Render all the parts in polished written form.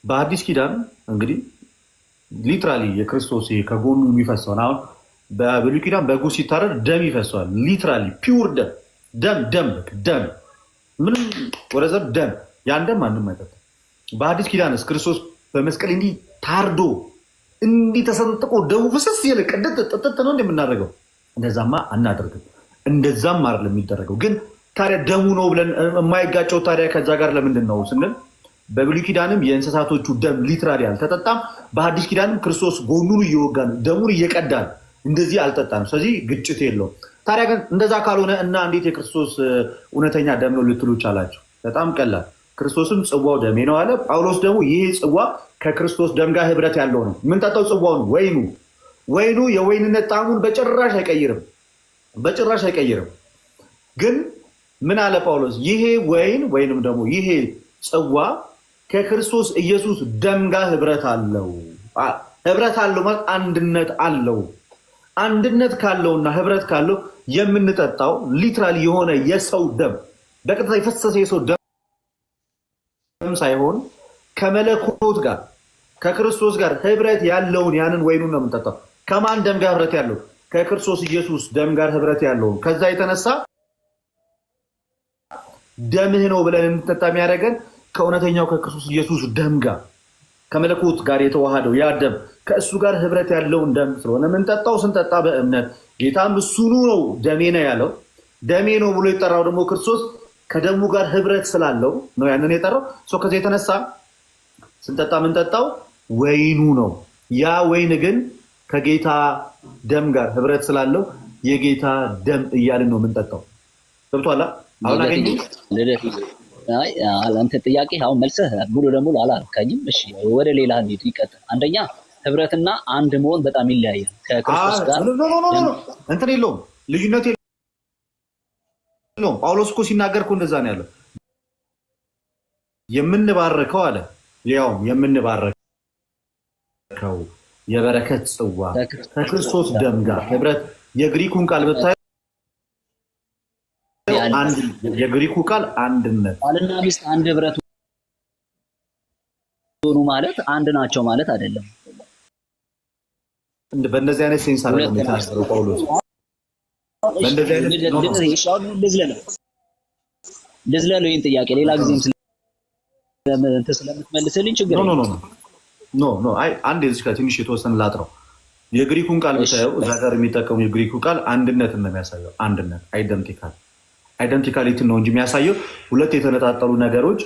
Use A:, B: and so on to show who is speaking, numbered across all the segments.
A: በአዲስ ኪዳን እንግዲህ ሊትራሊ የክርስቶስ ከጎኑ የሚፈሰውን አሁን በብሉይ ኪዳን በጉ ሲታረድ ደም ይፈሰዋል። ሊትራሊ ፒውር ደም ምንም ወደዘር ደም ያን ደም ማንም አይጠጣም። በአዲስ ኪዳንስ ክርስቶስ በመስቀል እንዲህ ታርዶ እንዲህ ተሰንጥቆ ደሙ ፍስስ ይል ቅድት ጥጥት ነው እንደምናደርገው እንደዛማ አናደርግም። እንደዛም አይደለም የሚደረገው። ግን ታዲያ ደሙ ነው ብለን የማይጋጨው ታዲያ ከዛ ጋር ለምንድን ነው ስንል በብሉይ ኪዳንም የእንስሳቶቹ ደም ሊትራሊ አልተጠጣም። በአዲስ ኪዳንም ክርስቶስ ጎኑን እየወጋን ደሙን እየቀዳን እንደዚህ አልጠጣም። ስለዚህ ግጭት የለውም። ታዲያ ግን እንደዛ ካልሆነ እና እንዴት የክርስቶስ እውነተኛ ደም ነው ልትሉ ቻላችሁ? በጣም ቀላል። ክርስቶስም ጽዋው ደሜ ነው አለ። ጳውሎስ ደግሞ ይሄ ጽዋ ከክርስቶስ ደም ጋር ህብረት ያለው ነው። የምንጠጣው ጽዋውን ወይኑ የወይንነት ጣዕሙን በጭራሽ አይቀይርም። ግን ምን አለ ጳውሎስ? ይሄ ወይን ወይንም ደግሞ ይሄ ጽዋ ከክርስቶስ ኢየሱስ ደም ጋር ህብረት አለው ማለት አንድነት አለው። አንድነት ካለውና ህብረት ካለው የምንጠጣው ሊትራሊ የሆነ የሰው ደም በቀጥታ የፈሰሰ የሰው ደም ሳይሆን ከመለኮት ጋር ከክርስቶስ ጋር ህብረት ያለውን ያንን ወይኑን ነው የምንጠጣው። ከማን ደም ጋር ህብረት ያለው? ከክርስቶስ ኢየሱስ ደም ጋር ህብረት ያለውን። ከዛ የተነሳ ደምህ ነው ብለን እንጠጣ የሚያደርገን ከእውነተኛው ከክርስቶስ ኢየሱስ ደም ጋር ከመለኮት ጋር የተዋሃደው ያ ደም ከእሱ ጋር ህብረት ያለውን ደም ስለሆነ የምንጠጣው። ስንጠጣ በእምነት ጌታም እሱኑ ነው ደሜ ነው ያለው። ደሜ ነው ብሎ የጠራው ደግሞ ክርስቶስ ከደሙ ጋር ህብረት ስላለው ነው ያንን የጠራው። ከዚህ የተነሳ ስንጠጣ የምንጠጣው ወይኑ ነው። ያ ወይን ግን ከጌታ ደም ጋር ህብረት ስላለው የጌታ ደም እያልን ነው የምንጠጣው። ገብቶሃል? አሁን አገኘ
B: አንተ ጥያቄ አሁን መልሰህ ሙሉ ለሙሉ አላልከኝም። እሺ ወደ ሌላ እንሂድ። ይቀጥል። አንደኛ ህብረትና አንድ መሆን በጣም ይለያያል። ከክርስቶስ ጋር
A: እንትን የለውም፣ ልዩነት የለውም። ጳውሎስ እኮ ሲናገር እኮ እንደዛ ነው ያለው። የምንባርከው አለ ያውም የምንባርከው የበረከት ጽዋ ከክርስቶስ ደም ጋር ህብረት። የግሪኩን ቃል ብታይ የግሪኩ ቃል አንድነት፣
B: ባልና ሚስት አንድ ህብረት ሆኑ ማለት አንድ ናቸው ማለት አይደለም።
A: በእንደዚህ አይነት ሴንስ አይደለም የታሰረው ጳውሎስ። በእንደዚህ አይነት ልዝለለው ይህን ጥያቄ ሌላ ጊዜም ስለምትመልስልኝ ችግር ኖ አይ አንድ እዚህ ጋር ትንሽ የተወሰነ ላጥረው። የግሪኩን ቃል ብታየው እዛ ጋር የሚጠቀሙ የግሪኩ ቃል አንድነትን ነው የሚያሳየው። አንድነት አይደንቲካሊቲን ነው እንጂ የሚያሳየው ሁለት የተነጣጠሉ ነገሮች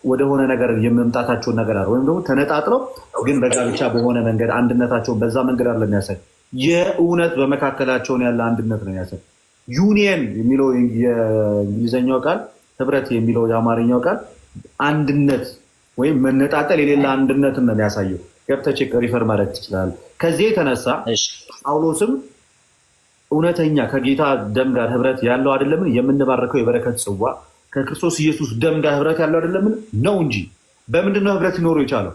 A: ወደሆነ ነገር የመምጣታቸውን ነገር አለ ወይም ደግሞ ተነጣጥለው ግን በጋብቻ በሆነ መንገድ አንድነታቸውን በዛ መንገድ አለ የሚያሳይ። የእውነት በመካከላቸውን ያለ አንድነት ነው የሚያሳይ። ዩኒየን የሚለው የእንግሊዝኛው ቃል፣ ህብረት የሚለው የአማርኛው ቃል አንድነት ወይም መነጣጠል የሌለ አንድነትን ነው የሚያሳየው። ገብተህ ሪፈር ማድረግ ትችላለህ። ከዚህ የተነሳ ጳውሎስም እውነተኛ ከጌታ ደም ጋር ህብረት ያለው አይደለምን የምንባረከው የበረከት ጽዋ ከክርስቶስ ኢየሱስ ደም ጋር ህብረት ያለው አይደለምን ነው እንጂ። በምንድን ነው ህብረት ሊኖሩ የቻለው?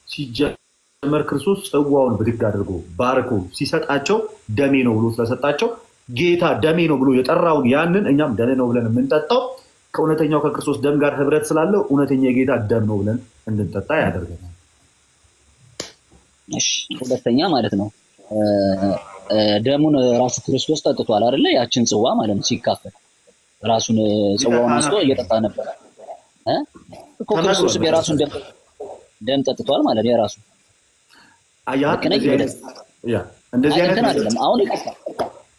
A: ሲጀመር ክርስቶስ ጽዋውን ብድግ አድርጎ ባርኮ ሲሰጣቸው ደሜ ነው ብሎ ስለሰጣቸው ጌታ ደሜ ነው ብሎ የጠራውን ያንን እኛም ደሜ ነው ብለን የምንጠጣው ከእውነተኛው ከክርስቶስ ደም ጋር ህብረት ስላለው እውነተኛ የጌታ ደም ነው ብለን እንድንጠጣ ያደርገናል።
B: ሁለተኛ ማለት ነው ደሙን ራሱ ክርስቶስ ጠጥቷል አይደለ? ያችን ጽዋ ማለት ነው ሲካፈል ራሱን ጽዋውን አንስቶ እየጠጣ ነበር እኮ ክርስቶስ የራሱን ደም ጠጥቷል ማለት ነው። የራሱ
A: እንደዚህ አይነት
B: አይደለም። አሁን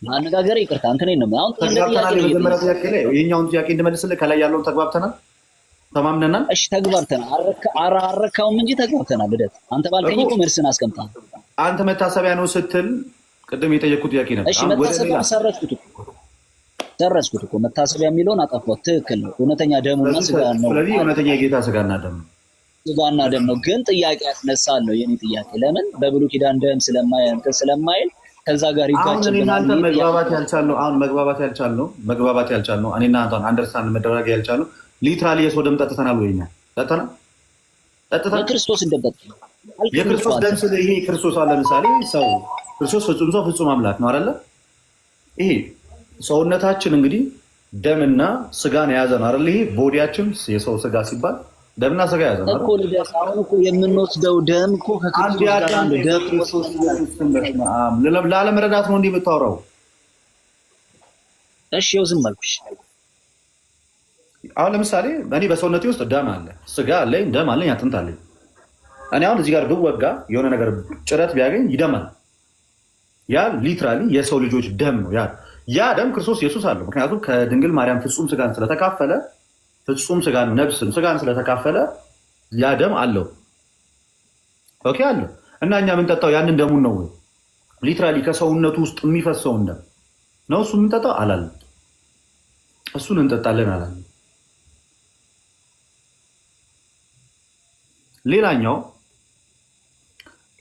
B: ማነጋገር ይቅርታ እንትን ነው። አሁን
A: የኛውን ጥያቄ እንድመልስልህ ከላይ ያለውን ተግባብተናል፣ ተማምነናል።
B: እሺ ተግባብተናል። አረካውም እንጂ ተግባብተናል። ልደት አንተ ባልከኝ እኮ መልስን አስቀምጣል።
A: አንተ መታሰቢያ ነው ስትል ቅድም የጠየቁት ጥያቄ ነበር።
B: እሺ መታሰቢያ ሰረስኩት እኮ መታሰቢያ የሚለውን አጠፋሁት። ትክክል ነው። እውነተኛ ደሙና ስጋ ነው።
A: ስለዚህ እውነተኛ የጌታ ስጋና ደም ነው።
B: ስጋና ደም ነው። ግን ጥያቄ ያስነሳለሁ። የኔ ጥያቄ ለምን በብሉይ ኪዳን ደም ስለማይል ከዛ ጋር ይጋጭብናል።
A: አሁን መግባባት ያልቻልነው እኔና አንተን አንደርስታንድ መደረግ ያልቻልነው ሊትራሊ የሰው ደም ጠጥተናል ወይኛ ጠጥተናል
B: ክርስቶስ እንደጠጥተናል።
A: የክርስቶስ ደም ስለ ይሄ ክርስቶስ አለ ለምሳሌ ሰው ክርስቶስ ፍጹም ሰው ፍጹም አምላክ ነው አይደለ? ይሄ ሰውነታችን እንግዲህ ደምና ስጋን የያዘ ነው አይደል? ይሄ ቦዲያችን የሰው ስጋ ሲባል ደምና ስጋ ያዘ
B: እኮ ልደት። አሁን እኮ የምንወስደው ደም እኮ ከክርስቶስ ጋር አንድ ደም
A: ላለመረዳት ነው እንዲህ የምታወራው።
B: እሺ ይኸው ዝም አልኩሽ።
A: አሁን ለምሳሌ እኔ በሰውነቴ ውስጥ ደም አለ፣ ስጋ አለኝ፣ ደም አለኝ፣ አጥንት አለኝ። እኔ አሁን እዚህ ጋር ብወጋ የሆነ ነገር ጭረት ቢያገኝ ይደማል። ያ ሊትራሊ የሰው ልጆች ደም ነው። ያ ደም ክርስቶስ ኢየሱስ አለው። ምክንያቱም ከድንግል ማርያም ፍጹም ስጋን ስለተካፈለ፣ ፍጹም ስጋን ነፍስን ስጋን ስለተካፈለ ያ ደም አለው። ኦኬ አለው። እና እኛ የምንጠጣው ያንን ደሙን ነው ወይ? ሊትራሊ ከሰውነቱ ውስጥ የሚፈሰውን ደም ነው እሱ የምንጠጣው አላለም። እሱን እንጠጣለን አላለም።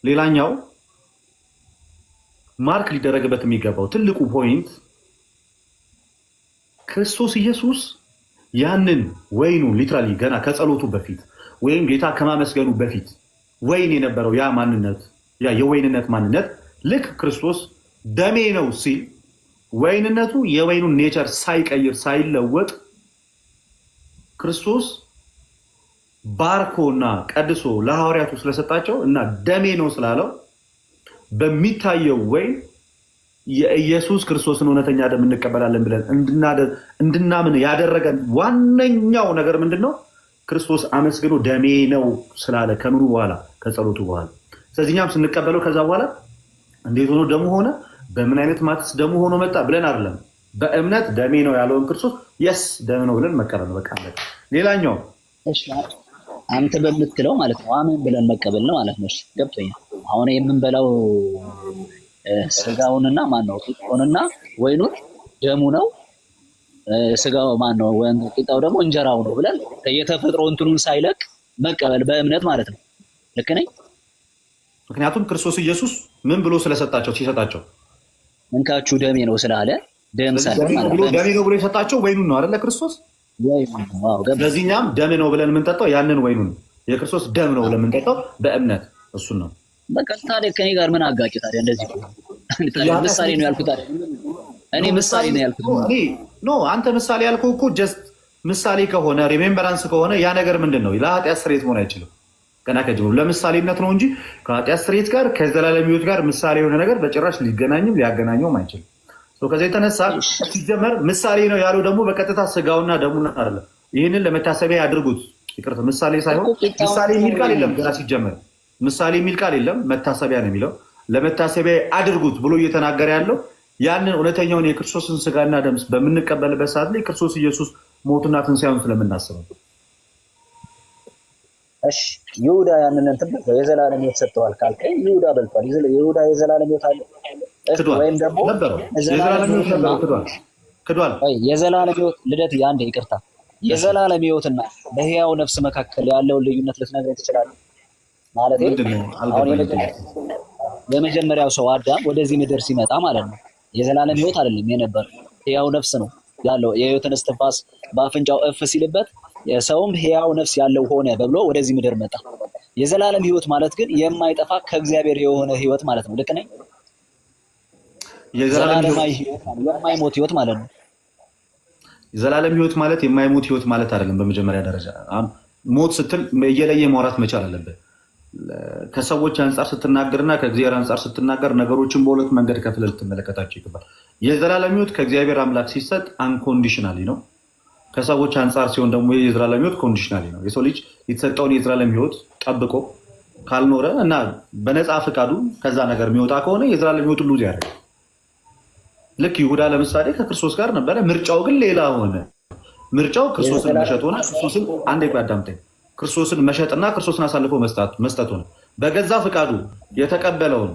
A: ሌላኛው ማርክ ሊደረግበት የሚገባው ትልቁ ፖይንት ክርስቶስ ኢየሱስ ያንን ወይኑ ሊትራሊ ገና ከጸሎቱ በፊት ወይም ጌታ ከማመስገኑ በፊት ወይን የነበረው ያ ማንነት ያ የወይንነት ማንነት ልክ ክርስቶስ ደሜ ነው ሲል ወይንነቱ የወይኑን ኔቸር ሳይቀይር ሳይለወጥ ክርስቶስ ባርኮና ቀድሶ ለሐዋርያቱ ስለሰጣቸው እና ደሜ ነው ስላለው በሚታየው ወይን የኢየሱስ ክርስቶስን እውነተኛ ደም እንቀበላለን ብለን እንድናምን ያደረገን ዋነኛው ነገር ምንድን ነው? ክርስቶስ አመስግኖ ደሜ ነው ስላለ ከምኑ በኋላ ከጸሎቱ በኋላ። ስለዚህ እኛም ስንቀበለው ከዛ በኋላ እንዴት ሆኖ ደሙ ሆነ፣ በምን አይነት ማትስ ደሙ ሆኖ መጣ ብለን አይደለም። በእምነት ደሜ ነው ያለውን ክርስቶስ የስ ደም ነው ብለን መቀበል ነው። በቃ ሌላኛው
B: አንተ በምትለው ማለት ነው አሜን ብለን መቀበል ነው ማለት ነው። ገብቶኛል። አሁን የምንበላው ስጋውንና ማን ነው ቂጣውንና ወይኑን ደሙ ነው፣ ስጋው ማን ነው ቂጣው ደግሞ እንጀራው ነው ብለን የተፈጥሮ እንትኑን ሳይለቅ መቀበል በእምነት ማለት ነው። ልክ ነኝ?
A: ምክንያቱም ክርስቶስ ኢየሱስ ምን ብሎ ስለሰጣቸው ሲሰጣቸው
B: እንካችሁ ደሜ ነው ስላለ ደም ሳይሆን ማለት ነው
A: ደሜ ነው ብሎ የሰጣቸው ወይኑን ነው አይደለ? ክርስቶስ ስለዚህ እኛም ደም ነው ብለን የምንጠጣው ያንን ወይኑን የክርስቶስ ደም ነው ብለን የምንጠጣው በእምነት እሱን ነው።
B: በቃ ታዲያ ከኔ ጋር ምን አጋጭ ታዲያ? እንደዚህ ምሳሌ ነው ያልኩት አይደል? እኔ ምሳሌ ነው ያልኩት።
A: ኖ አንተ ምሳሌ ያልከው እኮ ጀስት ምሳሌ ከሆነ ሪሜምበራንስ ከሆነ ያ ነገር ምንድን ነው? ለኃጢአት ስርየት መሆን አይችልም። ገና ከጅምሩ ለምሳሌነት ነው እንጂ ከኃጢአት ስርየት ጋር ከዘላለም ሕይወት ጋር ምሳሌ የሆነ ነገር በጭራሽ ሊገናኝም ሊያገናኘውም አይችልም። ከዚህ የተነሳ ሲጀመር ምሳሌ ነው ያለው ደግሞ በቀጥታ ስጋውና ደሙን አይደለም። ይህንን ለመታሰቢያ ያድርጉት። ይቅርታ ምሳሌ ሳይሆን ምሳሌ የሚል ቃል የለም። ገና ሲጀመር ምሳሌ የሚል ቃል የለም። መታሰቢያ ነው የሚለው። ለመታሰቢያ አድርጉት ብሎ እየተናገረ ያለው ያንን እውነተኛውን የክርስቶስን ስጋና ደም በምንቀበልበት ሰዓት ላይ ክርስቶስ ኢየሱስ ሞቱና ትንሣኤውን ስለምናስበው።
B: እሺ ይሁዳ ያንን እንትን የዘላለም ሕይወት ሰጥተዋል ካልከኝ ይሁዳ በልቷል። ይሁዳ የዘላለም ሕይወት አለ ወይም ደግሞ የዘላለም ሕይወት ልደት አንዴ ይቅርታ፣ የዘላለም ሕይወትና በሕያው ነፍስ መካከል ያለውን ልዩነት ልትነግረኝ ትችላለህ? ማለት የመጀመሪያው ሰው አዳም ወደዚህ ምድር ሲመጣ ማለት ነው የዘላለም ሕይወት አይደለም የነበረው ሕያው ነፍስ ነው ያለው። የሕይወትን እስትንፋስ በአፍንጫው እፍ ሲልበት ሰውም ሕያው ነፍስ ያለው ሆነ ብሎ ወደዚህ ምድር መጣ። የዘላለም ሕይወት ማለት ግን የማይጠፋ ከእግዚአብሔር የሆነ ሕይወት ማለት ነው። ልክ ነኝ? የዘላለማዊ ሕይወት የማይሞት ሕይወት ማለት ነው።
A: የዘላለም ሕይወት ማለት የማይሞት ሕይወት ማለት አይደለም። በመጀመሪያ ደረጃ ሞት ስትል እየለየ ማውራት መቻል አለበት። ከሰዎች አንጻር ስትናገርና ከእግዚአብሔር አንጻር ስትናገር ነገሮችን በሁለት መንገድ ከፍለህ ልትመለከታቸው ይገባል። የዘላለም ሕይወት ከእግዚአብሔር አምላክ ሲሰጥ አንኮንዲሽናሊ ነው። ከሰዎች አንጻር ሲሆን ደግሞ የዘላለም ሕይወት ኮንዲሽናሊ ነው። የሰው ልጅ የተሰጠውን የዘላለም ሕይወት ጠብቆ ካልኖረ እና በነፃ ፈቃዱ ከዛ ነገር የሚወጣ ከሆነ የዘላለም ሕይወት ሉዝ ያደርጋል። ልክ ይሁዳ ለምሳሌ ከክርስቶስ ጋር ነበረ፣ ምርጫው ግን ሌላ ሆነ። ምርጫው ክርስቶስን መሸጥ ሆነ። ክርስቶስን አንዴ አዳምጠኝ፣ ክርስቶስን መሸጥና ክርስቶስን አሳልፎ መስጠት ሆነ። በገዛ ፈቃዱ የተቀበለውን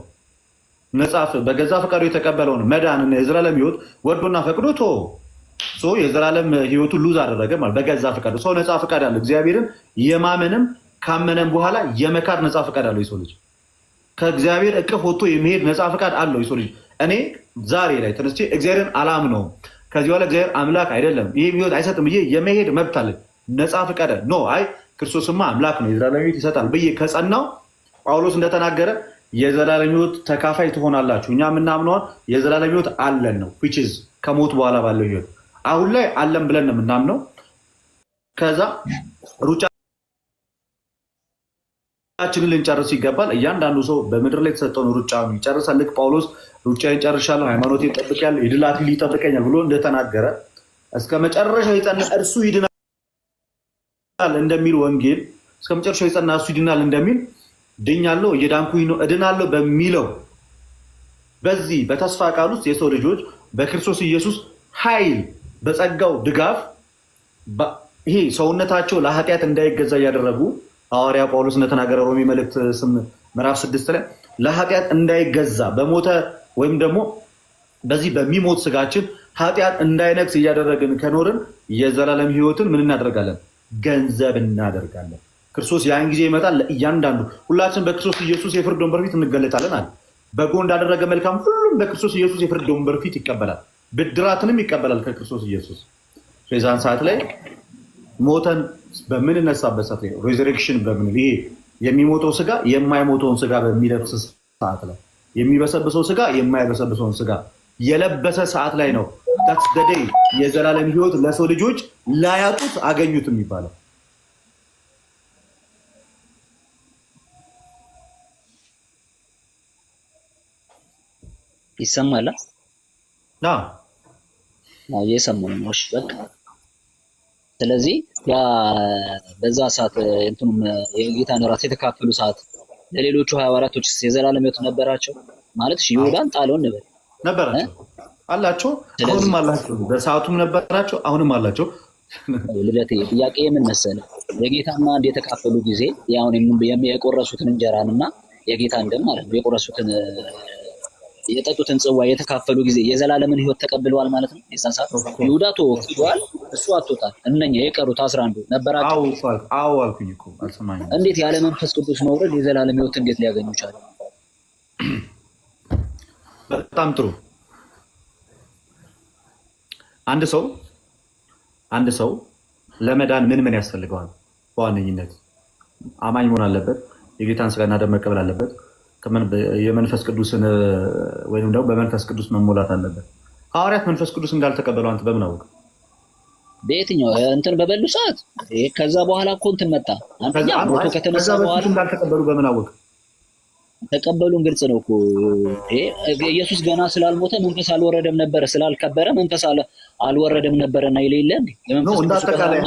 A: በገዛ ፈቃዱ የተቀበለውን መዳንና የዘላለም ሕይወት ወዶና ፈቅዶ የዘላለም ሕይወቱን ሉዝ አደረገ ማለት በገዛ ፈቃዱ። ሰው ነፃ ፈቃድ አለው። እግዚአብሔርን የማመንም ካመነም በኋላ የመካድ ነፃ ፈቃድ አለው። የሰው ልጅ ከእግዚአብሔር እቅፍ ወጥቶ የሚሄድ ነፃ ፈቃድ አለው። የሰው ልጅ እኔ ዛሬ ላይ ተነስቼ እግዚአብሔርን አላምነውም፣ ከዚህ በኋላ እግዚአብሔር አምላክ አይደለም፣ ይህ ሕይወት አይሰጥም ብዬ የመሄድ መብት አለ። ነፃ ፈቃድ ኖ አይ ክርስቶስማ አምላክ ነው የዘላለም ሕይወት ይሰጣል ብዬ ከጸናው ጳውሎስ እንደተናገረ የዘላለም ሕይወት ተካፋይ ትሆናላችሁ። እኛ የምናምነውን የዘላለም ሕይወት አለን ነው which is ከሞት በኋላ ባለው ሕይወት አሁን ላይ አለን ብለን ነው የምናምነው። ከዛ ሩጫ ሩጫችንን ልንጨርስ ይገባል። እያንዳንዱ ሰው በምድር ላይ የተሰጠውን ሩጫ ይጨርሳል። ልክ ጳውሎስ ሩጫዬን ጨርሻለሁ፣ ሃይማኖቴን ጠብቄያለሁ፣ የድል አክሊል ይጠብቀኛል ብሎ እንደተናገረ እስከ መጨረሻው የጸና እርሱ ይድናል እንደሚል ወንጌል እስከ መጨረሻው የጸና እርሱ ይድናል እንደሚል ድኛለሁ፣ እየዳንኩኝ ነው፣ እድናለሁ በሚለው በዚህ በተስፋ ቃል ውስጥ የሰው ልጆች በክርስቶስ ኢየሱስ ኃይል በጸጋው ድጋፍ ይሄ ሰውነታቸው ለኃጢአት እንዳይገዛ እያደረጉ ሐዋርያ ጳውሎስ እንደተናገረ ሮሜ መልእክት ምዕራፍ 6 ላይ ለኃጢአት እንዳይገዛ በሞተ ወይም ደግሞ በዚህ በሚሞት ስጋችን ኃጢአት እንዳይነግስ እያደረግን ከኖርን የዘላለም ሕይወትን ምን እናደርጋለን? ገንዘብ እናደርጋለን። ክርስቶስ ያን ጊዜ ይመጣል። ለእያንዳንዱ ሁላችን በክርስቶስ ኢየሱስ የፍርድ ወንበር ፊት እንገለጣለን አለ። በጎ እንዳደረገ መልካም ሁሉም በክርስቶስ ኢየሱስ የፍርድ ወንበር ፊት ይቀበላል፣ ብድራትንም ይቀበላል ከክርስቶስ ኢየሱስ። የዛን ሰዓት ላይ ሞተን በምንነሳበት ሰዓት ላይ ሬዘሬክሽን በምን ይሄ የሚሞተው ስጋ የማይሞተውን ስጋ በሚለብስ ሰዓት ላይ የሚበሰብሰው ስጋ የማይበሰብሰውን ስጋ የለበሰ ሰዓት ላይ ነው ታክስ ደደይ የዘላለም ሕይወት ለሰው ልጆች ላያጡት አገኙት የሚባለው።
B: ይሰማል?
A: አዎ
B: እየሰማሁ ነው። እሺ በቃ ስለዚህ ያ በዛ ሰዓት እንትኑም የጌታን ራስ የተካፈሉ ሰዓት ለሌሎቹ 24ቶች የዘላለም ሕይወት ነበራቸው ማለት ይሁዳን ጣለው
A: ነበራቸው አላቸው፣ አሁንም አላቸው። በሰዓቱም ነበራቸው፣ አሁንም አላቸው።
B: ልደቴ ጥያቄ ምን መሰለህ? የጌታን አንድ የተካፈሉ ጊዜ ያውን የቆረሱትን እንጀራንና የጌታን ደም ማለት ነው የቆረሱትን የጠጡትን ጽዋ የተካፈሉ ጊዜ የዘላለምን ሕይወት ተቀብለዋል ማለት ነው። የዛን ሰዓት ይሁዳ ተወክሏል፣ እሱ አጥቶታል። እነኛ የቀሩት 11 ነበራቸው።
A: አዎ አልኩኝ እኮ አልሰማኝም።
B: እንዴት ያለ መንፈስ ቅዱስ መውረድ የዘላለም ሕይወት እንዴት ሊያገኙ ቻሉ?
A: በጣም ጥሩ። አንድ ሰው ለመዳን ምን ያስፈልገዋል? በዋነኝነት አማኝ መሆን አለበት። የጌታን ስጋና ደም መቀበል አለበት። የመንፈስ ቅዱስን ወይም ደግሞ በመንፈስ ቅዱስ መሞላት አለበት። ሐዋርያት መንፈስ ቅዱስ እንዳልተቀበሉ አንተ በምን አወቅ?
B: በየትኛው እንትን በበሉ ሰዓት? ከዛ በኋላ እኮ እንትን መጣ። አንተኛ ሞቶ ከተነሳ በኋላ
A: እንዳልተቀበሉ በምን አወቅ?
B: ተቀበሉን ግልጽ ነው እኮ። ኢየሱስ ገና ስላልሞተ መንፈስ አልወረደም ነበር፣ ስላልከበረ መንፈስ አልወረደም ነበርና ይለይለ እንዴ?
A: እንዳጠቃላይ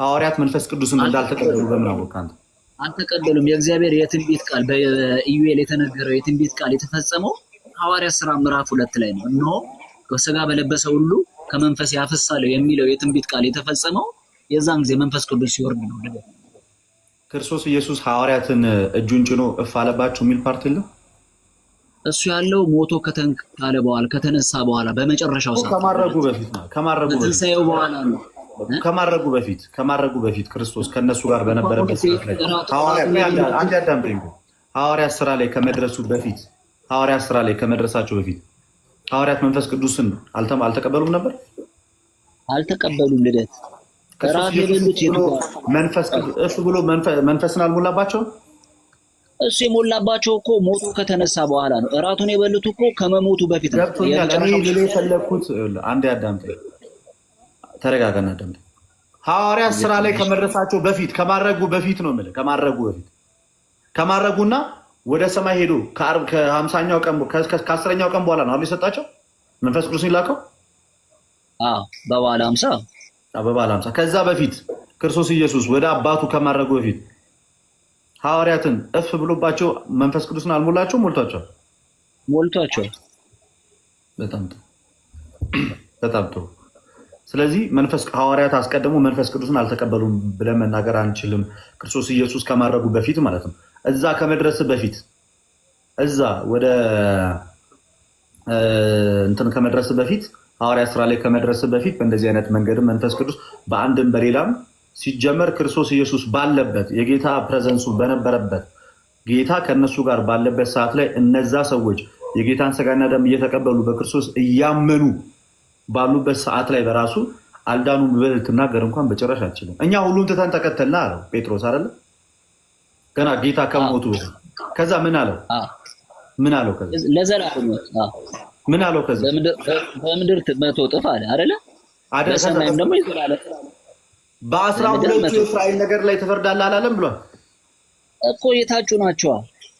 A: ሐዋርያት መንፈስ ቅዱስን እንዳልተቀበሉ በምን አወቅ አንተ?
B: አልተቀበሉም። የእግዚአብሔር የትንቢት ቃል በኢዩኤል የተነገረው የትንቢት ቃል የተፈጸመው ሐዋርያት ሥራ ምዕራፍ 2 ላይ ነው። እነሆ ከሥጋ በለበሰ ሁሉ ከመንፈስ ያፈሳለሁ የሚለው የትንቢት ቃል የተፈጸመው የዛን ጊዜ መንፈስ ቅዱስ ሲወርድ ነው።
A: ክርስቶስ ኢየሱስ ሐዋርያትን እጁን ጭኖ እፍ አለባቸው የሚል ፓርት የለም።
B: እሱ ያለው ሞቶ ከተንካለ በኋላ ከተነሳ በኋላ በመጨረሻው ሰዓት ከትንሣኤው በኋላ ነው። ከማረጉ በፊት ክርስቶስ ከነሱ ጋር በነበረበት ሰዓት ላይ ሐዋርያት ሥራ ላይ ከመድረሳቸው በፊት ሐዋርያት መንፈስ ቅዱስን አልተቀበሉም ነበር። አልተቀበሉም። ልደት ከራስ የበሉት
A: እሱ ብሎ መንፈስን አልሞላባቸውም።
B: እሱ የሞላባቸው እኮ ሞቶ ከተነሳ በኋላ ነው። እራቱን የበሉት እኮ ከመሞቱ በፊት ነው።
A: የፈለኩት አንዴ አዳምጠኝ፣ ተረጋጋና አዳምጠኝ። ሐዋርያት ሥራ ላይ ከመድረሳቸው በፊት ከማረጉ በፊት ነው የምልህ። ከማረጉና ወደ ሰማይ ሄዶ ከ50ኛው ቀን ከ10ኛው ቀን በኋላ ነው አይደል የሰጣቸው መንፈስ ቅዱስ ይላከው? በበዓለ ሃምሳ ከዛ በፊት ክርስቶስ ኢየሱስ ወደ አባቱ ከማረጉ በፊት ሐዋርያትን እፍ ብሎባቸው መንፈስ ቅዱስን አልሞላቸውም? ሞልቷቸዋል። በጣም ጥሩ። ስለዚህ ሐዋርያት አስቀድሞ መንፈስ ቅዱስን አልተቀበሉም ብለን መናገር አንችልም። ክርስቶስ ኢየሱስ ከማረጉ በፊት ማለት ነው። እዛ ከመድረስ በፊት እዛ ወደ እንትን ከመድረስ በፊት ሐዋርያት ሥራ ላይ ከመድረስ በፊት በእንደዚህ አይነት መንገድ መንፈስ ቅዱስ በአንድም በሌላም ሲጀመር ክርስቶስ ኢየሱስ ባለበት የጌታ ፕሬዘንሱ በነበረበት ጌታ ከነሱ ጋር ባለበት ሰዓት ላይ እነዛ ሰዎች የጌታን ሥጋና ደም እየተቀበሉ በክርስቶስ እያመኑ ባሉበት ሰዓት ላይ በራሱ አልዳኑም ብለህ ልትናገር እንኳን በጭራሽ አትችልም። እኛ ሁሉን ትተን ተከተልና አለው ጴጥሮስ አይደለ? ገና ጌታ ከሞቱ ከዛ ምን አለው? ከዛ
B: ለዘላለም
A: ምን አለው? ከዛ
B: በምድር 100 እጥፍ አለ አይደለ? በሰማይም ደግሞ ይዘላለም
A: በ12 የእስራኤል ነገር ላይ ትፈርዳለህ አላለም ብሏል
B: እኮ። የታጩ ናቸዋ።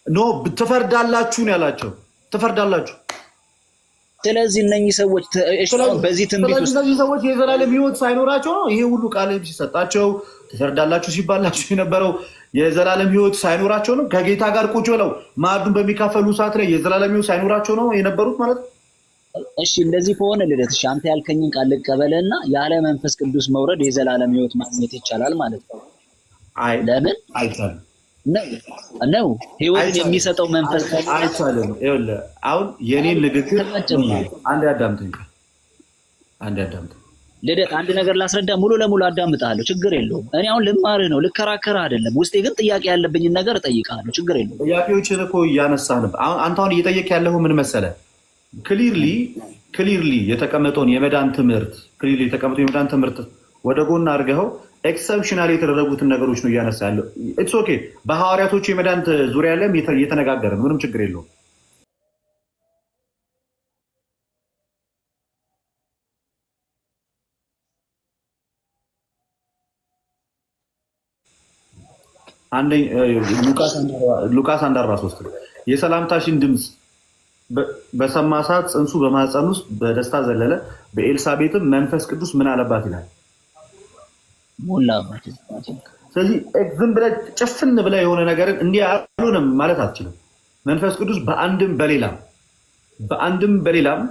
A: ኖ ትፈርዳላችሁ ነው ያላቸው። ትፈርዳላችሁ።
B: ስለዚህ እነኚህ ሰዎች በዚህ ትንቢት ውስጥ
A: እነዚህ ሰዎች የዘላለም ሕይወት ሳይኖራቸው ነው ይሄ ሁሉ ቃል ሲሰጣቸው ትፈርዳላችሁ ሲባላችሁ የነበረው የዘላለም ሕይወት ሳይኖራቸው ነው። ከጌታ ጋር ቁጭ ብለው ማዕዱን በሚካፈሉ ሰዓት ላይ የዘላለም ሕይወት ሳይኖራቸው ነው የነበሩት ማለት ነው።
B: እሺ እንደዚህ ከሆነ ልደትሽ አንተ ያልከኝን ቃል ልቀበልና ያለ መንፈስ ቅዱስ መውረድ የዘላለም ሕይወት ማግኘት ይቻላል ማለት ነው።
A: አይ
B: ለምን
A: አይቻልም
B: ነው ሕይወትን የሚሰጠው መንፈስ
A: አይቻልም። ይኸውልህ አሁን የኔን ንግግር አንድ አዳምጠኝ
B: ልደት፣ አንድ ነገር ላስረዳ። ሙሉ ለሙሉ አዳምጣለሁ፣ ችግር የለውም። እኔ አሁን ልማርህ ነው ልከራከርህ አይደለም። ውስጤ ግን ጥያቄ ያለብኝን ነገር እጠይቅሃለሁ፣ ችግር የለውም።
A: ጥያቄዎችን እኮ እያነሳህ ነበር። አንተ አሁን እየጠየቅ ያለኸው ምን መሰለህ? ክሊርሊ የተቀመጠውን የመዳን ትምህርት ወደ ጎን አድርገኸው ኤክሰፕሽናል የተደረጉትን ነገሮች ነው እያነሳ ያለው። ኢትስ ኦኬ። በሐዋርያቶቹ የመዳን ዙሪያ ላይ እየተነጋገርን ምንም ችግር የለውም። ሉቃስ 1:43 የሰላምታሽን ድምፅ በሰማ ሰዓት ጽንሱ በማህፀን ውስጥ በደስታ ዘለለ፣ በኤልሳቤጥም መንፈስ ቅዱስ ምን አለባት ይላል። ስለዚህ ዝም ብለህ ጭፍን ብለህ የሆነ ነገርን እንዲህ አልሆነም ማለት አትችልም። መንፈስ ቅዱስ በአንድም በሌላም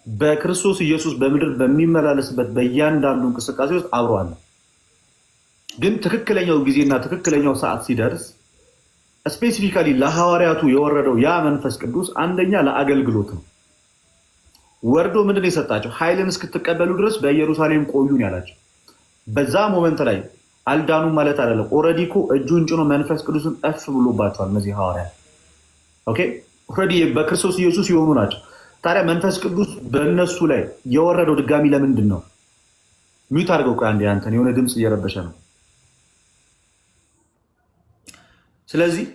A: በክርስቶስ ኢየሱስ በምድር በሚመላለስበት በእያንዳንዱ እንቅስቃሴ ውስጥ አብሮ አለ። ግን ትክክለኛው ጊዜና ትክክለኛው ሰዓት ሲደርስ ስፔሲፊካሊ ለሐዋርያቱ የወረደው ያ መንፈስ ቅዱስ አንደኛ ለአገልግሎት ነው። ወርዶ ምንድን የሰጣቸው? ኃይልን እስክትቀበሉ ድረስ በኢየሩሳሌም ቆዩን ያላቸው። በዛ ሞመንት ላይ አልዳኑም ማለት አይደለም። ኦልሬዲ እኮ እጁን ጭኖ መንፈስ ቅዱስን እፍ ብሎባቸዋል እነዚህ ሐዋርያት። ኦኬ ኦልሬዲ በክርስቶስ ኢየሱስ የሆኑ ናቸው። ታዲያ መንፈስ ቅዱስ በእነሱ ላይ የወረደው ድጋሚ ለምንድን ነው? ሚዩት አድርገው ቆይ አንዴ፣ አንተን የሆነ ድምፅ እየረበሸ ነው። ስለዚህ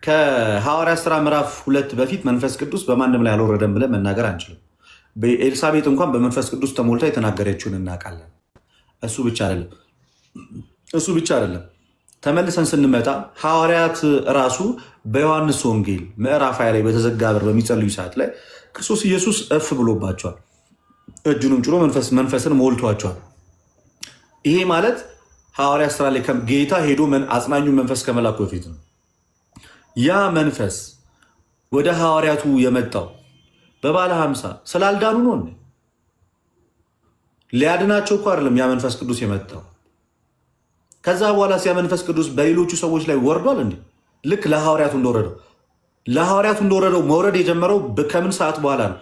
A: ከሐዋርያት ሥራ ምዕራፍ 2 በፊት መንፈስ ቅዱስ በማንም ላይ አልወረደም ብለን መናገር አንችልም። በኤልሳቤጥ እንኳን በመንፈስ ቅዱስ ተሞልታ የተናገረችውን እናውቃለን። እሱ ብቻ አይደለም። ተመልሰን ስንመጣ ሐዋርያት ራሱ በዮሐንስ ወንጌል ምዕራፍ 20 ላይ በተዘጋ በር በሚጸልዩ ሰዓት ላይ ክርስቶስ ኢየሱስ እፍ ብሎባቸዋል፣ እጁንም ጭኖ መንፈስን ሞልቷቸዋል። ይሄ ማለት ሐዋርያት ሥራ ላይ ጌታ ሄዶ አጽናኙ መንፈስ ከመላኩ በፊት ነው። ያ መንፈስ ወደ ሐዋርያቱ የመጣው በባለ 50 ስላልዳኑ ነው። ሊያድናቸው እኮ አይደለም ያ መንፈስ ቅዱስ የመጣው። ከዛ በኋላ ያ መንፈስ ቅዱስ በሌሎቹ ሰዎች ላይ ወርዷል እንዴ? ልክ ለሐዋርያቱ እንደወረደው መውረድ የጀመረው ከምን ሰዓት በኋላ ነው?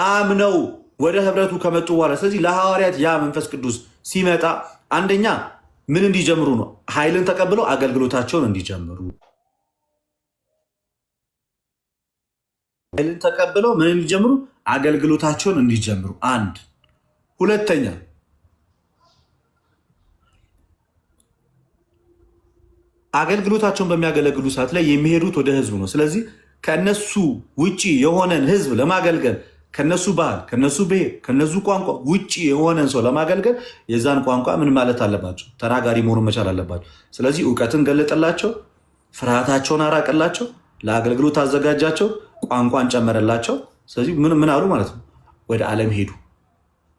A: አምነው ወደ ህብረቱ ከመጡ በኋላ። ስለዚህ ለሐዋርያት ያ መንፈስ ቅዱስ ሲመጣ አንደኛ ምን እንዲጀምሩ ነው? ኃይልን ተቀብለው አገልግሎታቸውን እንዲጀምሩ። ኃይልን ተቀብለው ምን እንዲጀምሩ? አገልግሎታቸውን እንዲጀምሩ። አንድ ሁለተኛ አገልግሎታቸውን በሚያገለግሉ ሰዓት ላይ የሚሄዱት ወደ ህዝቡ ነው። ስለዚህ ከነሱ ውጪ የሆነን ህዝብ ለማገልገል ከነሱ ባህል፣ ከነሱ ብሔር፣ ከነሱ ቋንቋ ውጪ የሆነን ሰው ለማገልገል የዛን ቋንቋ ምን ማለት አለባቸው? ተናጋሪ መሆኑን መቻል አለባቸው። ስለዚህ እውቀትን ገለጠላቸው፣ ፍርሃታቸውን አራቀላቸው፣ ለአገልግሎት አዘጋጃቸው፣ ቋንቋን ጨመረላቸው። ስለዚህ ምን አሉ ማለት ነው? ወደ ዓለም ሄዱ።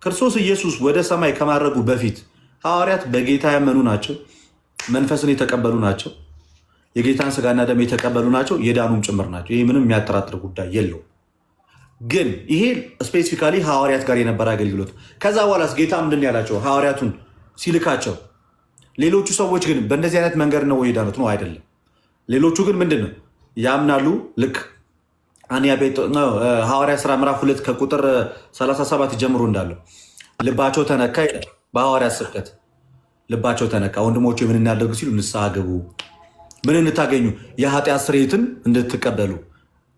A: ክርስቶስ ኢየሱስ ወደ ሰማይ ከማድረጉ በፊት ሐዋርያት በጌታ ያመኑ ናቸው፣ መንፈስን የተቀበሉ ናቸው፣ የጌታን ስጋና ደም የተቀበሉ ናቸው፣ የዳኑም ጭምር ናቸው። ይህ ምንም የሚያጠራጥር ጉዳይ የለውም። ግን ይሄ ስፔሲፊካሊ ሐዋርያት ጋር የነበረ አገልግሎት። ከዛ በኋላስ ጌታ ምንድን ያላቸው? ሐዋርያቱን ሲልካቸው ሌሎቹ ሰዎች ግን በእንደዚህ አይነት መንገድ ነው የዳኑት? ነው አይደለም። ሌሎቹ ግን ምንድን ነው ያምናሉ። ልክ ሐዋርያት ሥራ ምዕራፍ 2 ከቁጥር 37 ጀምሮ እንዳለው ልባቸው ተነካ ይላል። በሐዋርያት ስብከት ልባቸው ተነካ። ወንድሞቹ ምን እናደርግ ሲሉ ንስሐ ግቡ፣ ምን እንታገኙ? የኃጢአት ስርየትን እንድትቀበሉ።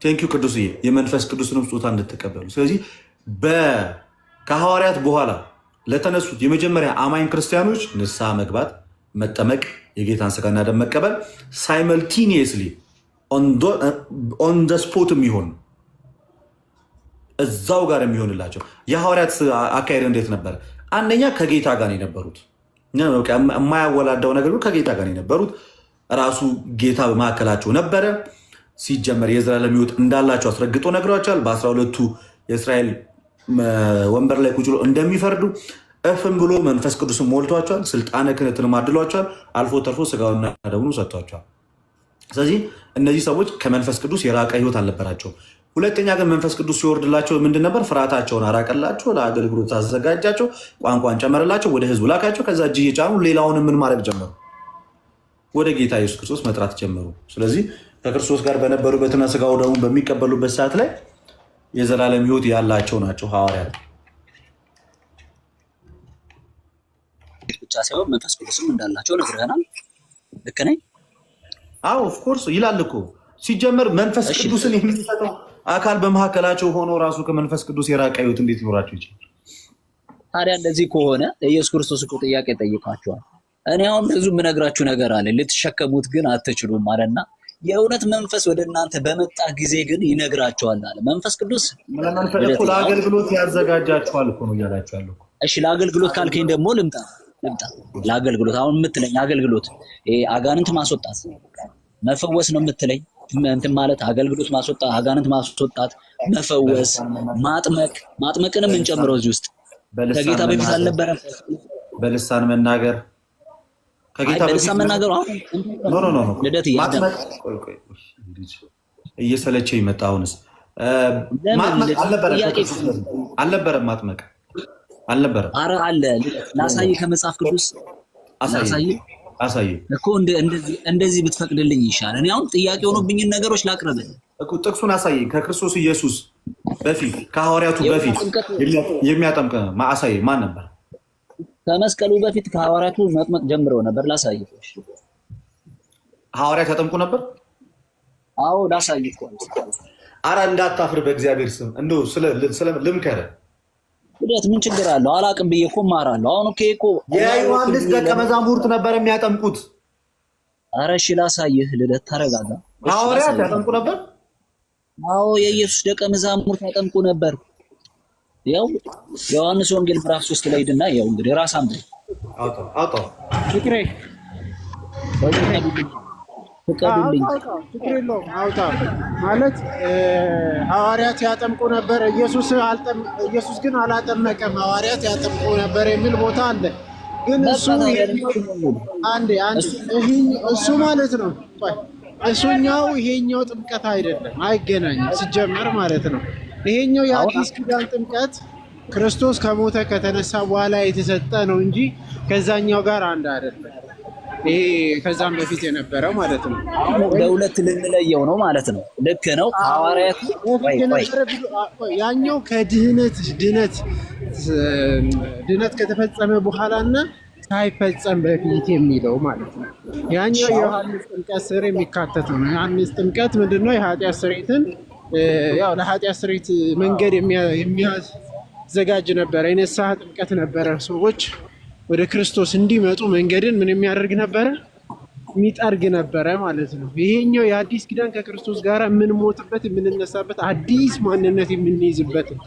A: ቴንኪው ቅዱስዬ፣ የመንፈስ ቅዱስንም ስጦታ እንድትቀበሉ። ስለዚህ ከሐዋርያት በኋላ ለተነሱት የመጀመሪያ አማኝ ክርስቲያኖች ንስሐ መግባት፣ መጠመቅ፣ የጌታን ስጋና ደም መቀበል ሳይመልቲኒየስሊ ኦን ደ ስፖት የሚሆን እዛው ጋር የሚሆንላቸው። የሐዋርያት አካሄድ እንዴት ነበር? አንደኛ ከጌታ ጋር የነበሩት የማያወላዳው ነገር ከጌታ ጋር የነበሩት ራሱ ጌታ በመካከላቸው ነበረ። ሲጀመር የዘላለም ሕይወት እንዳላቸው አስረግጦ ነግሯቸዋል። በ12ቱ የእስራኤል ወንበር ላይ ቁጭ ብሎ እንደሚፈርዱ እፍም ብሎ መንፈስ ቅዱስን ሞልቷቸዋል። ስልጣነ ክህነትን አድሏቸዋል። አልፎ ተርፎ ስጋውና ደሙን ሰጥቷቸዋል። ስለዚህ እነዚህ ሰዎች ከመንፈስ ቅዱስ የራቀ ሕይወት አልነበራቸው። ሁለተኛ ግን መንፈስ ቅዱስ ሲወርድላቸው ምንድን ነበር? ፍርሃታቸውን አራቀላቸው፣ ለአገልግሎት አዘጋጃቸው፣ ቋንቋን ጨመረላቸው፣ ወደ ህዝቡ ላካቸው። ከዛ እጅ እየጫኑ ሌላውን ምን ማድረግ ጀመሩ? ወደ ጌታ ኢየሱስ ክርስቶስ መጥራት ጀመሩ። ስለዚህ ከክርስቶስ ጋር በነበሩበትና ስጋው ደሙን በሚቀበሉበት ሰዓት ላይ የዘላለም ሕይወት ያላቸው ናቸው ሐዋርያት
B: ብቻ ሳይሆን መንፈስ ቅዱስም እንዳላቸው ነግረናል። ልክ ነኝ?
A: አዎ ኦፍኮርስ ይላል እኮ ሲጀመር መንፈስ ቅዱስን የሚሰጠው አካል በመካከላቸው ሆኖ ራሱ ከመንፈስ ቅዱስ የራቀ ሕይወት እንዴት ሊኖራቸው ይችላል?
B: ታዲያ እንደዚህ ከሆነ ኢየሱስ ክርስቶስ እኮ ጥያቄ ጠይቋቸዋል። እኔ አሁን ብዙ የምነግራችሁ ነገር አለ፣ ልትሸከሙት ግን አትችሉም አለና የእውነት መንፈስ ወደ እናንተ በመጣ ጊዜ ግን ይነግራቸዋል አለ። መንፈስ ቅዱስ
A: ለአገልግሎት ያዘጋጃቸዋል እኮ ነው እያላቸው ያለው።
B: እሺ ለአገልግሎት ካልከኝ ደግሞ ልምጣ ለአገልግሎት አሁን የምትለኝ አገልግሎት አጋንንት ማስወጣት መፈወስ ነው የምትለኝ? እንትን ማለት አገልግሎት ማስወጣት፣ አጋንንት ማስወጣት፣ መፈወስ፣ ማጥመቅንም እንጨምረው እዚህ ውስጥ ከጌታ በፊት አልነበረም?
A: በልሳን መናገር ከጌታ
B: በልሳን መናገር ልደት
A: እየሰለቸ ይመጣ። አሁንስ አልነበረም ማጥመቅ አልነበረም።
B: ኧረ አለ። ላሳይ ከመጽሐፍ ቅዱስ
A: አሳይ
B: እኮ እንደዚህ ብትፈቅድልኝ ይሻላል። እኔ አሁን ጥያቄ ሆኖብኝን ነገሮች ላቅርብልህ እኮ።
A: ጥቅሱን አሳይ። ከክርስቶስ ኢየሱስ በፊት ከሐዋርያቱ በፊት የሚያጠምቅ አሳይ። ማን ነበር?
B: ከመስቀሉ በፊት ከሐዋርያቱ መጥመቅ ጀምረው ነበር። ላሳይ።
A: ሐዋርያት ያጠምቁ ነበር?
B: አዎ ላሳይ እኮ።
A: ኧረ እንዳታፍር በእግዚአብሔር ስም እንደው ልምከርህ።
B: ልደት ምን ችግር አለው? አላቅም ብዬ እኮ እማራለሁ። አሁን እኮ
A: የዮሐንስ ደቀ መዛሙርት ነበር የሚያጠምቁት።
B: ኧረ እሺ ላሳይህ። ልደት ተረጋጋ።
A: ሐዋርያት ያጠምቁ ነበር?
B: አዎ የኢየሱስ ደቀ መዛሙርት ያጠምቁ ነበር። ያው ዮሐንስ ወንጌል ምዕራፍ 3 ላይ ሄድና ያው እንግዲህ ራስ አንብብ።
A: አውጣው
C: ፍቅሬ
B: ፍቀዱልኝ።
C: ችግር የለውም አውጣ። ማለት ሐዋርያት ያጠምቁ ነበር፣ ኢየሱስ ግን አላጠመቀም፣ ሐዋርያት ያጠምቁ ነበር የሚል ቦታ አለ። ግን እሱ እሱ ማለት ነው ይሄኛው ጥምቀት አይደለም፣ አይገናኝም ሲጀመር ማለት ነው። ይሄኛው የአዲስ ኪዳን ጥምቀት ክርስቶስ ከሞተ ከተነሳ በኋላ የተሰጠ ነው እንጂ ከዛኛው ጋር አንድ አይደለም። ይሄ ከዛም በፊት የነበረው ማለት ነው።
B: ለሁለት ልንለየው ነው ማለት ነው። ልክ ነው። ሐዋርያቱ
C: ያኛው ድነት ከተፈጸመ በኋላና ሳይፈጸም በፊት የሚለው ማለት ነው። ያኛው የዮሐንስ ጥምቀት ስር የሚካተት ነው። ዮሐንስ ጥምቀት ምንድነው? የኃጢአት ስርየትን ያው ለኃጢአት ስርየት መንገድ የሚያዘጋጅ ነበረ። የንስሐ ጥምቀት ነበረ። ሰዎች ወደ ክርስቶስ እንዲመጡ መንገድን ምን የሚያደርግ ነበረ? የሚጠርግ ነበረ ማለት ነው። ይሄኛው የአዲስ ኪዳን ከክርስቶስ ጋር የምንሞትበት የምንነሳበት አዲስ ማንነት የምንይዝበት ነው።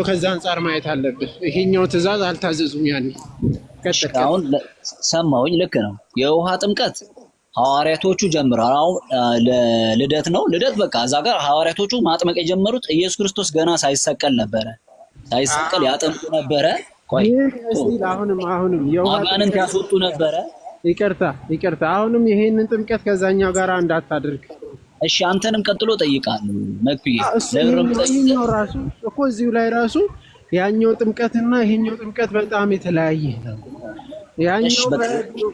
C: ከዛ አንጻር ማየት አለብን። ይሄኛው ትእዛዝ አልታዘዙም። ያን
B: አሁን ሰማሁኝ። ልክ ነው። የውሃ ጥምቀት ሐዋርያቶቹ ጀምረዋል። አሁን ልደት ነው። ልደት በቃ እዛ ጋር ሐዋርያቶቹ ማጥመቅ የጀመሩት ኢየሱስ ክርስቶስ ገና ሳይሰቀል ነበረ። ሳይሰቀል ያጠምቁ ነበረ። ቆይ
C: አሁንም
B: አጋንንት ያስወጡ ነበረ።
C: ይቅርታ አሁንም ይሄንን ጥምቀት ከዛኛው ጋር እንዳታደርግ
B: እሺ። አንተንም ቀጥሎ ጠይቃለሁ። መክብዬ
C: ለብረም ራሱ እኮ እዚሁ ላይ ራሱ ያኛው ጥምቀትና ይሄኛው ጥምቀት በጣም የተለያየ ነው። ያኛው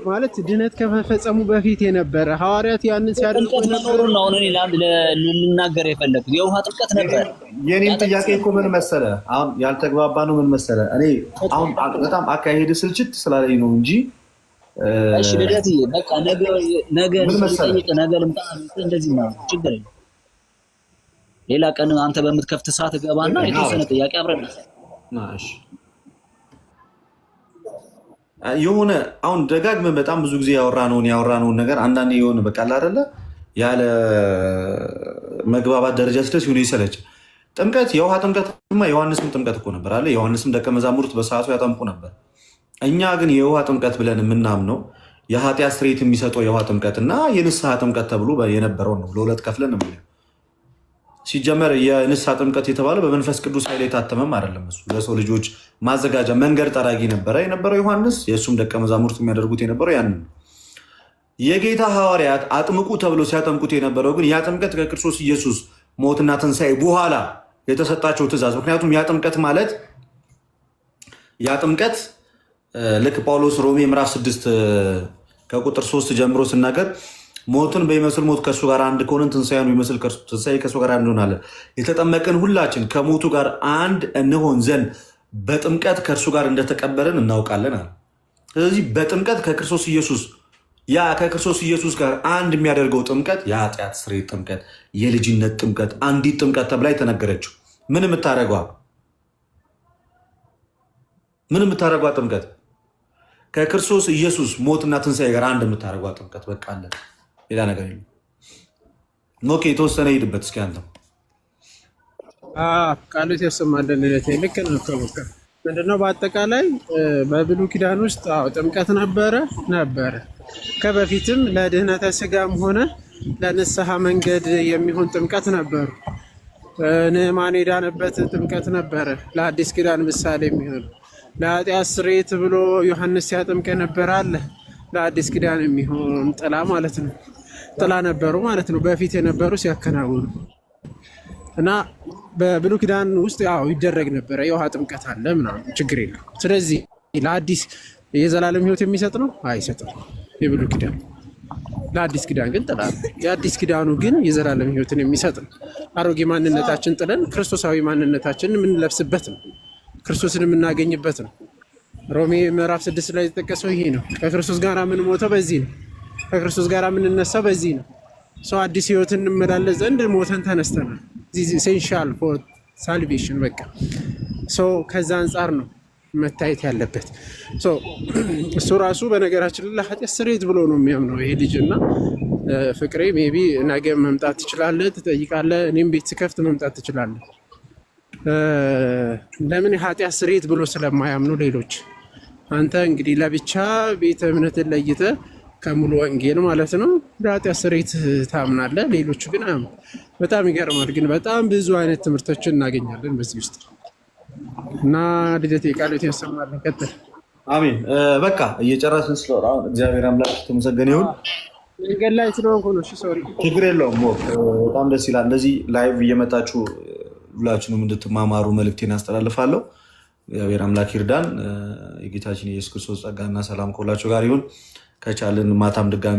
C: ማለት ድነት ከመፈጸሙ በፊት የነበረ ሐዋርያት ያንን ሲያደርጉ
B: ነበር ነው። እኔ ልናገር የፈለኩት የውሃ ጥምቀት ነበር።
A: የኔም ጥያቄ እኮ ምን መሰለ፣ አሁን ያልተግባባ ነው። ምን መሰለ፣ እኔ አሁን በጣም አካሄድ ስልችት ስላለኝ ነው እንጂ
B: እሺ ልደትዬ፣ በቃ ነገ ልምጣ። እንደዚህ ነው ችግር የለም። ሌላ ቀን አንተ በምትከፍት ሰዓት ገባና የተወሰነ ጥያቄ አብረን
A: እሺ። የሆነ አሁን ደጋግመን በጣም ብዙ ጊዜ ያወራነውን ነገር አንዳንዴ የሆነ በቃ አይደለ ያለ መግባባት ደረጃ ስደርስ ይሁን ይሰለች። ጥምቀት የውሃ ጥምቀትማ ዮሐንስም ጥምቀት እኮ ነበር አለ። ዮሐንስም ደቀ መዛሙርት በሰዓቱ ያጠምቁ ነበር። እኛ ግን የውሃ ጥምቀት ብለን የምናምነው የኃጢአት ስርየት የሚሰጠው የውሃ ጥምቀት እና የንስሐ ጥምቀት ተብሎ የነበረው ነው። ለሁለት ከፍለን ነው። ሲጀመር የንስሐ ጥምቀት የተባለው በመንፈስ ቅዱስ ኃይል የታተመም አይደለም። እሱ ለሰው ልጆች ማዘጋጃ መንገድ ጠራጊ የነበረው ዮሐንስ፣ የእሱም ደቀ መዛሙርት የሚያደርጉት የነበረው ያንን ነው። የጌታ ሐዋርያት አጥምቁ ተብሎ ሲያጠምቁት የነበረው ግን ያ ጥምቀት ከክርስቶስ ኢየሱስ ሞትና ትንሣኤ በኋላ የተሰጣቸው ትእዛዝ። ምክንያቱም ያ ጥምቀት ልክ ጳውሎስ ሮሜ ምዕራፍ 6 ከቁጥር 3 ጀምሮ ሲናገር ሞትን በሚመስል ሞት ከእሱ ጋር አንድ ከሆንን ትንሣኤን በሚመስል ትንሣኤ ከእሱ ጋር አንድ እንሆናለን። የተጠመቅን ሁላችን ከሞቱ ጋር አንድ እንሆን ዘንድ በጥምቀት ከእርሱ ጋር እንደተቀበርን እናውቃለን አለ። ስለዚህ በጥምቀት ከክርስቶስ ኢየሱስ ጋር አንድ የሚያደርገው ጥምቀት የኃጢአት ስርየት ጥምቀት፣ የልጅነት ጥምቀት፣ አንዲት ጥምቀት ተብላ የተነገረችው ምን የምታደረጓ ጥምቀት ከክርስቶስ ኢየሱስ ሞትና ትንሣኤ ጋር አንድ የምታደረጓ ጥምቀት። በቃ አለ፣ ሌላ ነገር የለም። ኦኬ፣ የተወሰነ ሂድበት እስኪ አንተም
C: ቃሉት ያሰማለን። ልክ ነው። ምንድነው በአጠቃላይ በብሉይ ኪዳን ውስጥ ጥምቀት ነበረ። ከበፊትም ለድህነተ ስጋም ሆነ ለንስሐ መንገድ የሚሆን ጥምቀት ነበሩ። ንዕማን የዳነበት ጥምቀት ነበረ፣ ለአዲስ ኪዳን ምሳሌ የሚሆን። ለኃጢአት ስርየት ብሎ ዮሐንስ ሲያጠምቅ ነበር አለ፣ ለአዲስ ኪዳን የሚሆን ጥላ ማለት ነው። ጥላ ነበሩ ማለት ነው በፊት የነበሩ ሲያከናውኑ እና በብሉይ ኪዳን ውስጥ ይደረግ ነበረ። የውሃ ጥምቀት አለ ምናምን፣ ችግር የለም። ስለዚህ ለአዲስ የዘላለም ሕይወት የሚሰጥ ነው አይሰጥም? የብሉይ ኪዳን ለአዲስ ኪዳን ግን ጥላ ነው። የአዲስ ኪዳኑ ግን የዘላለም ሕይወትን የሚሰጥ ነው። አሮጌ ማንነታችን ጥለን ክርስቶሳዊ ማንነታችንን የምንለብስበት ነው። ክርስቶስን የምናገኝበት ነው። ሮሜ ምዕራፍ 6 ላይ የተጠቀሰው ይሄ ነው። ከክርስቶስ ጋር የምንሞተው በዚህ ነው። ከክርስቶስ ጋር የምንነሳው በዚህ ነው። ሰው አዲስ ሕይወትን እንመላለስ ዘንድ ሞተን ተነስተናል። ኢሴንሻል ፎር ሳልቬሽን። በቃ ሰው ከዛ አንጻር ነው መታየት ያለበት። እሱ ራሱ በነገራችን ለኃጢአት ስርየት ብሎ ነው የሚያምነው ይሄ ልጅ እና ፍቅሬ ሜይ ቢ ነገ መምጣት ትችላለህ፣ ትጠይቃለህ። እኔም ቤት ስከፍት መምጣት ትችላለህ። ለምን የኃጢአት ስርየት ብሎ ስለማያምኑ ሌሎች። አንተ እንግዲህ ለብቻ ቤተ እምነትን ለይተህ ከሙሉ ወንጌል ማለት ነው ለኃጢአት ስርየት ታምናለህ። ሌሎቹ ግን በጣም ይገርማል። ግን በጣም ብዙ አይነት ትምህርቶችን እናገኛለን በዚህ ውስጥ እና ልደቴ ቃሎት ያሰማለን። ቀጥል።
A: አሜን። በቃ እየጨረስን ስለሆነ አሁን እግዚአብሔር አምላክ የተመሰገነ ይሁን።
C: መንገድ ላይ ስለሆንኩ ነው። ሶሪ፣
A: ችግር የለውም። በጣም ደስ ይላል። እንደዚህ ላይቭ እየመጣችሁ ሁላችንም እንድትማማሩ መልእክቴን አስተላልፋለሁ። እግዚአብሔር አምላክ ይርዳን። የጌታችን የኢየሱስ ክርስቶስ ጸጋና ሰላም ከሁላችሁ ጋር ይሁን። ከቻልን ማታም ድጋሚ